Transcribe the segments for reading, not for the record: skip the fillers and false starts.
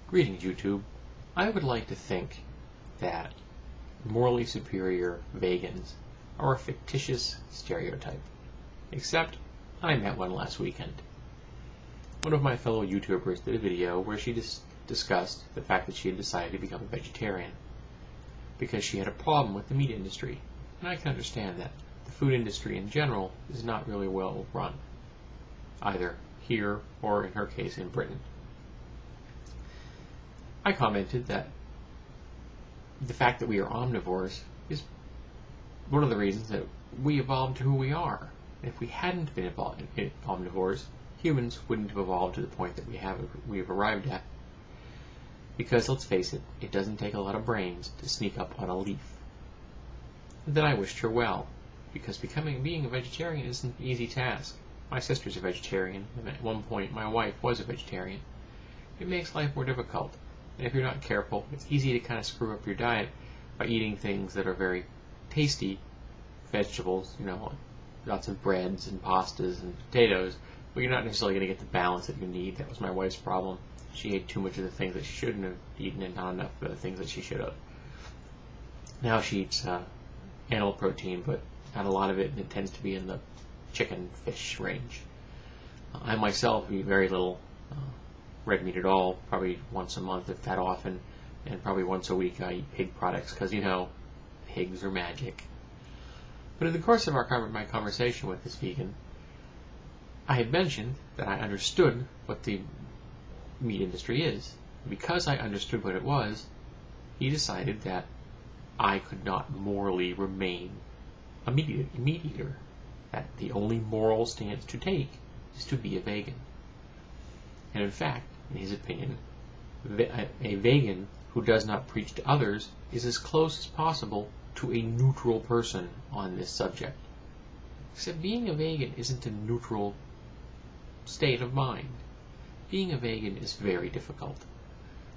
Greetings, YouTube. I would like to think that morally superior vegans are a fictitious stereotype. Except, I met one last weekend. One of my fellow YouTubers did a video where she discussed the fact that she had decided to become a vegetarian because she had a problem with the meat industry. And I can understand that. The food industry in general is not really well run, either here or, in her case, in Britain. I commented that the fact that we are omnivores is one of the reasons that we evolved to who we are. If we hadn't been omnivores, humans wouldn't have evolved to the point that we've arrived at. Because, let's face it, it doesn't take a lot of brains to sneak up on a leaf. And then I wished her well, because being a vegetarian isn't an easy task. My sister's a vegetarian, and at one point my wife was a vegetarian. It makes life more difficult. And if you're not careful, it's easy to kind of screw up your diet by eating things that are very tasty, vegetables, lots of breads and pastas and potatoes, but you're not necessarily going to get the balance that you need. That was my wife's problem. She ate too much of the things that she shouldn't have eaten and not enough of the things that she should have. Now she eats animal protein, but not a lot of it, and it tends to be in the chicken, fish range. I myself eat very little red meat at all, probably once a month if that often, and probably once a week I eat pig products because, pigs are magic. But in the course of my conversation with this vegan, I had mentioned that I understood what the meat industry is. Because I understood what it was, he decided that I could not morally remain a meat eater, that the only moral stance to take is to be a vegan. And in fact, in his opinion, a vegan who does not preach to others is as close as possible to a neutral person on this subject. Except being a vegan isn't a neutral state of mind. Being a vegan is very difficult.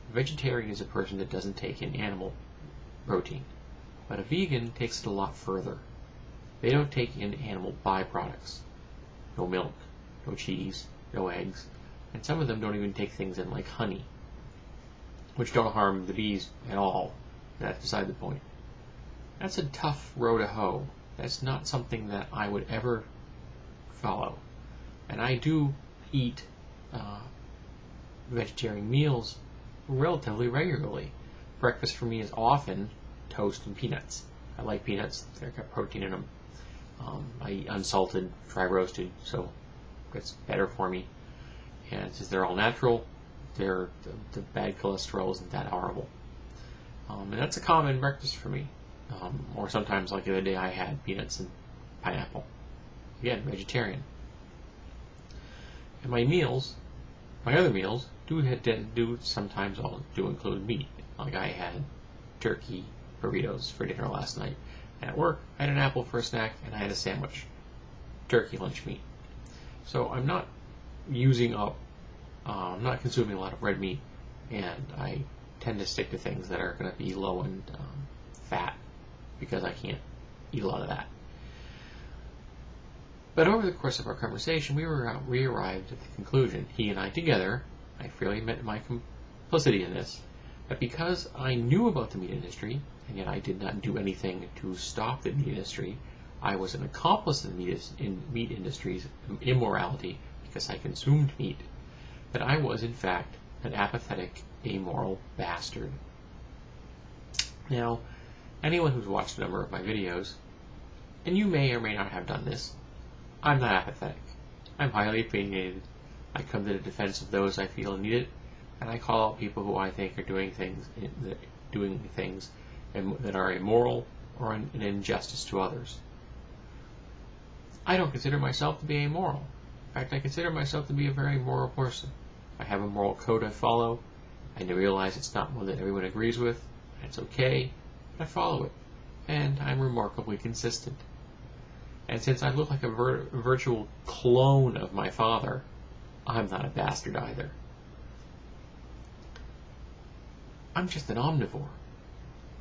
A vegetarian is a person that doesn't take in animal protein, but a vegan takes it a lot further. They don't take in animal byproducts. No milk, no cheese, no eggs, and some of them don't even take things in like honey, which don't harm the bees at all. That's beside the point. That's a tough row to hoe. That's not something that I would ever follow. And I do eat vegetarian meals relatively regularly. Breakfast for me is often toast and peanuts. I like peanuts. They've got protein in them. I eat unsalted, dry roasted, so it's better for me. And since they're all natural, the bad cholesterol isn't that horrible. And that's a common breakfast for me. Or sometimes, like the other day, I had peanuts and pineapple. Again, vegetarian. And my other meals, do sometimes include meat. Like I had turkey burritos for dinner last night. And at work, I had an apple for a snack, and I had a sandwich. Turkey lunch meat. So I'm not I'm not consuming a lot of red meat, and I tend to stick to things that are going to be low in fat, because I can't eat a lot of that. But over the course of our conversation, we arrived at the conclusion, he and I together, I freely admit my complicity in this, that because I knew about the meat industry, and yet I did not do anything to stop the meat industry, I was an accomplice in meat industry's immorality because I consumed meat, that I was, in fact, an apathetic, amoral bastard. Now, anyone who's watched a number of my videos, and you may or may not have done this, I'm not apathetic. I'm highly opinionated. I come to the defense of those I feel need it, and I call out people who I think are doing things that are immoral or an injustice to others. I don't consider myself to be amoral. In fact, I consider myself to be a very moral person. I have a moral code I follow. I realize it's not one that everyone agrees with, and it's okay, but I follow it, and I'm remarkably consistent. And since I look like a virtual clone of my father, I'm not a bastard either. I'm just an omnivore,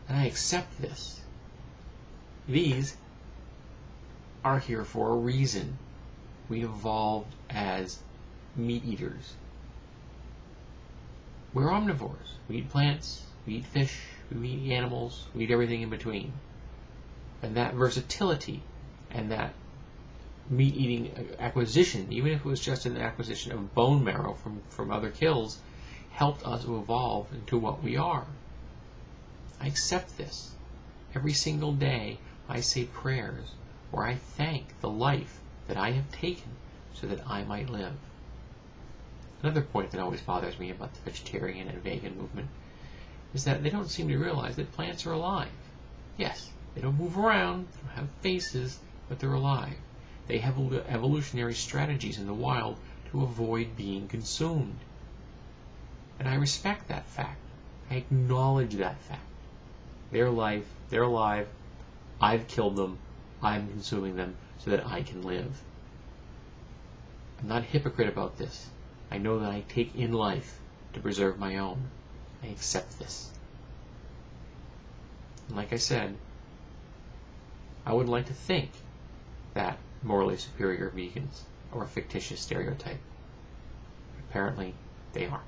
and I accept this. These are here for a reason. We evolved as meat eaters. We're omnivores. We eat plants, we eat fish, we eat animals, we eat everything in between. And that versatility and that meat-eating acquisition, even if it was just an acquisition of bone marrow from other kills, helped us to evolve into what we are. I accept this. Every single day I say prayers where I thank the life that I have taken so that I might live. Another point that always bothers me about the vegetarian and vegan movement is that they don't seem to realize that plants are alive. Yes, they don't move around, they don't have faces, but they're alive. They have evolutionary strategies in the wild to avoid being consumed. And I respect that fact. I acknowledge that fact. They're alive, I've killed them, I'm consuming them so that I can live. I'm not a hypocrite about this. I know that I take in life to preserve my own. I accept this. And like I said, I would like to think that morally superior vegans are a fictitious stereotype. Apparently, they aren't.